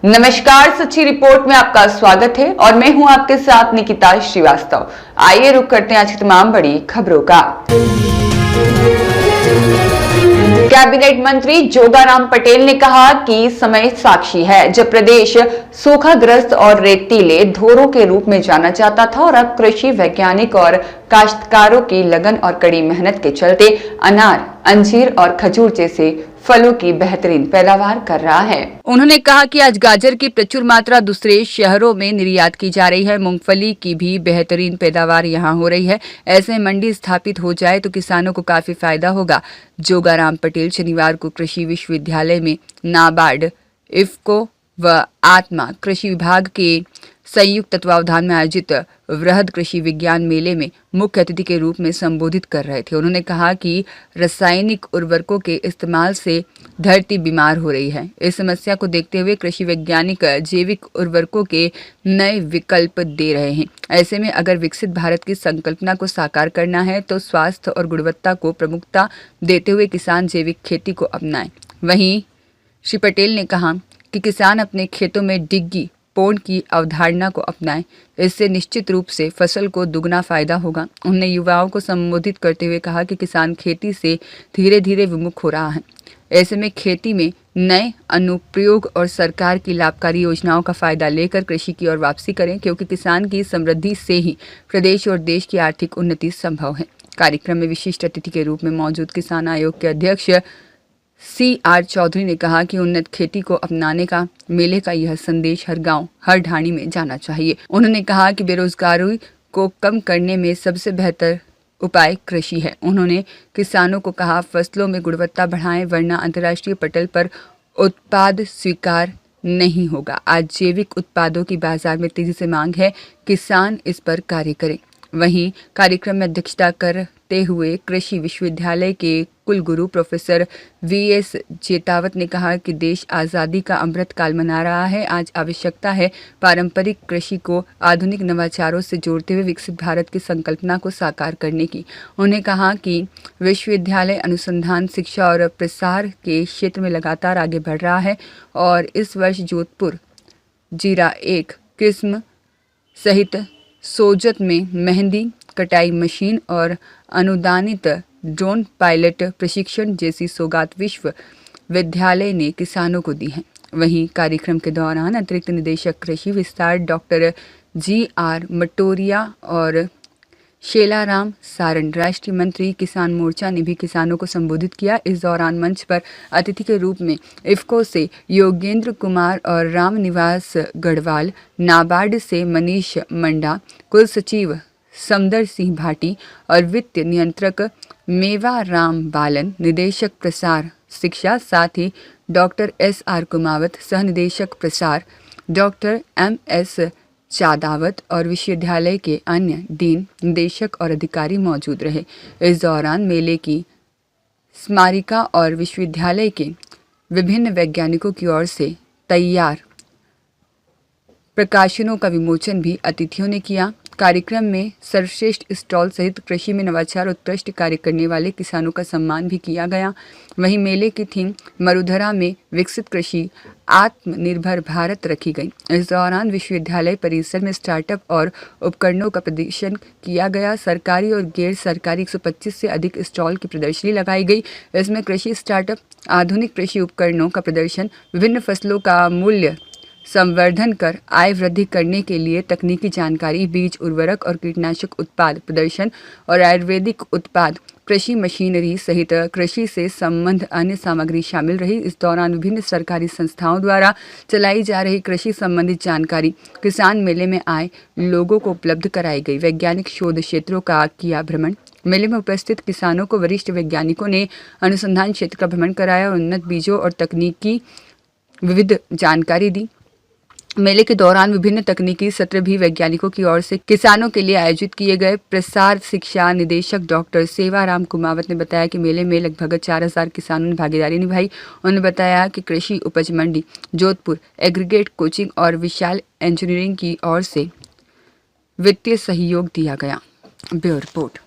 नमस्कार, सच्ची रिपोर्ट में आपका स्वागत है और मैं हूं आपके साथ निकिता श्रीवास्तव। आइए रुक करते हैं आज की तमाम बड़ी खबरों का। कैबिनेट मंत्री जोगाराम पटेल ने कहा कि समय साक्षी है जब प्रदेश सूखाग्रस्त और रेतीले धोरों के रूप में जाना जाता था और अब कृषि वैज्ञानिक और काश्तकारों की लगन और कड़ी मेहनत के चलते अनार, अंजीर और खजूर जैसे फलों की बेहतरीन पैदावार कर रहा है। उन्होंने कहा कि आज गाजर की प्रचुर मात्रा दूसरे शहरों में निर्यात की जा रही है। मूंगफली की भी बेहतरीन पैदावार यहां हो रही है। ऐसे मंडी स्थापित हो जाए तो किसानों को काफी फायदा होगा। जोगाराम पटेल शनिवार को कृषि विश्वविद्यालय में नाबार्ड, इफ्को व आत्मा कृषि विभाग के संयुक्त तत्वावधान में आयोजित वृहद कृषि विज्ञान मेले में मुख्य अतिथि के रूप में संबोधित कर रहे थे। उन्होंने कहा कि रासायनिक उर्वरकों के इस्तेमाल से धरती बीमार हो रही है। इस समस्या को देखते हुए कृषि वैज्ञानिक जैविक उर्वरकों के नए विकल्प दे रहे हैं। ऐसे में अगर विकसित भारत की संकल्पना को साकार करना है तो स्वास्थ्य और गुणवत्ता को प्रमुखता देते हुए किसान जैविक खेती को अपनाएं। वहीं श्री पटेल ने कहा कि किसान अपने खेतों में डिग्गी पोंड की अवधारणा को अपनाएं। इससे निश्चित रूप से फसल को दुगना फायदा होगा। उन्होंने युवाओं को संबोधित करते हुए कहा कि किसान खेती से धीरे धीरे विमुख हो रहा है। ऐसे में खेती में नए अनुप्रयोग और सरकार की लाभकारी योजनाओं का फायदा लेकर कृषि की ओर वापसी करें, क्योंकि किसान की समृद्धि से ही प्रदेश और देश की आर्थिक उन्नति संभव है। कार्यक्रम में विशिष्ट अतिथि के रूप में मौजूद किसान आयोग के अध्यक्ष CR चौधरी ने कहा कि उन्नत खेती को अपनाने का मेले का यह संदेश हर गांव, हर ढाणी में जाना चाहिए। उन्होंने कहा कि बेरोजगारी को कम करने में सबसे बेहतर उपाय कृषि है। उन्होंने किसानों को कहा, फसलों में गुणवत्ता बढ़ाएं वरना अंतर्राष्ट्रीय पटल पर उत्पाद स्वीकार नहीं होगा। आज जैविक उत्पादों की बाजार में तेजी से मांग है, किसान इस पर कार्य करें। वहीं कार्यक्रम में अध्यक्षता करते हुए कृषि विश्वविद्यालय के कुलगुरु प्रोफेसर VS जेतावत ने कहा कि देश आज़ादी का अमृत काल मना रहा है। आज आवश्यकता है पारंपरिक कृषि को आधुनिक नवाचारों से जोड़ते हुए विकसित भारत की संकल्पना को साकार करने की। उन्होंने कहा कि विश्वविद्यालय अनुसंधान, शिक्षा और प्रसार के क्षेत्र में लगातार आगे बढ़ रहा है और इस वर्ष जोधपुर जीरा 1 किस्म सहित सोजत में मेहंदी कटाई मशीन और अनुदानित ड्रोन पायलट प्रशिक्षण जैसी सौगात विश्वविद्यालय ने किसानों को दी है। वहीं कार्यक्रम के दौरान अतिरिक्त निदेशक कृषि विस्तार डॉक्टर GR मटोरिया और शेलाराम सारण, राष्ट्रीय मंत्री किसान मोर्चा ने भी किसानों को संबोधित किया। इस दौरान मंच पर अतिथि के रूप में इफ्को से योगेंद्र कुमार और रामनिवास गढ़वाल, नाबार्ड से मनीष मंडा, कुल सचिव समदर सिंह भाटी और वित्त नियंत्रक मेवा राम बालन, निदेशक प्रसार शिक्षा, साथ ही डॉक्टर SR कुमावत, सह निदेशक प्रसार डॉक्टर MS चादावत और विश्वविद्यालय के अन्य डीन, निदेशक और अधिकारी मौजूद रहे। इस दौरान मेले की स्मारिका और विश्वविद्यालय के विभिन्न वैज्ञानिकों की ओर से तैयार प्रकाशनों का विमोचन भी अतिथियों ने किया। कार्यक्रम में सर्वश्रेष्ठ स्टॉल सहित कृषि में नवाचार उत्कृष्ट कार्य करने वाले किसानों का सम्मान भी किया गया। वहीं मेले की थीम मरुधरा में विकसित कृषि आत्मनिर्भर भारत रखी गई। इस दौरान विश्वविद्यालय परिसर में स्टार्टअप और उपकरणों का प्रदर्शन किया गया। सरकारी और गैर सरकारी 125 से अधिक स्टॉल की प्रदर्शनी लगाई गई। इसमें कृषि स्टार्टअप, आधुनिक कृषि उपकरणों का प्रदर्शन, विभिन्न फसलों का मूल्य संवर्धन कर आय वृद्धि करने के लिए तकनीकी जानकारी, बीज, उर्वरक और कीटनाशक उत्पाद प्रदर्शन और आयुर्वेदिक उत्पाद, कृषि मशीनरी सहित कृषि से संबंध अन्य सामग्री शामिल रही। इस दौरान विभिन्न सरकारी संस्थाओं द्वारा चलाई जा रही कृषि संबंधित जानकारी किसान मेले में आए लोगों को उपलब्ध कराई गई। वैज्ञानिक शोध क्षेत्रों का किया भ्रमण। मेले में उपस्थित किसानों को वरिष्ठ वैज्ञानिकों ने अनुसंधान क्षेत्र का भ्रमण कराया और उन्नत बीजों और तकनीकी विविध जानकारी दी। मेले के दौरान विभिन्न तकनीकी सत्र भी वैज्ञानिकों की ओर से किसानों के लिए आयोजित किए गए। प्रसार शिक्षा निदेशक डॉक्टर सेवाराम कुमावत ने बताया कि मेले में लगभग 4000 किसानों ने भागीदारी निभाई। उन्होंने बताया कि कृषि उपज मंडी जोधपुर, एग्रीगेट कोचिंग और विशाल इंजीनियरिंग की ओर से वित्तीय सहयोग दिया गया। Bureau report.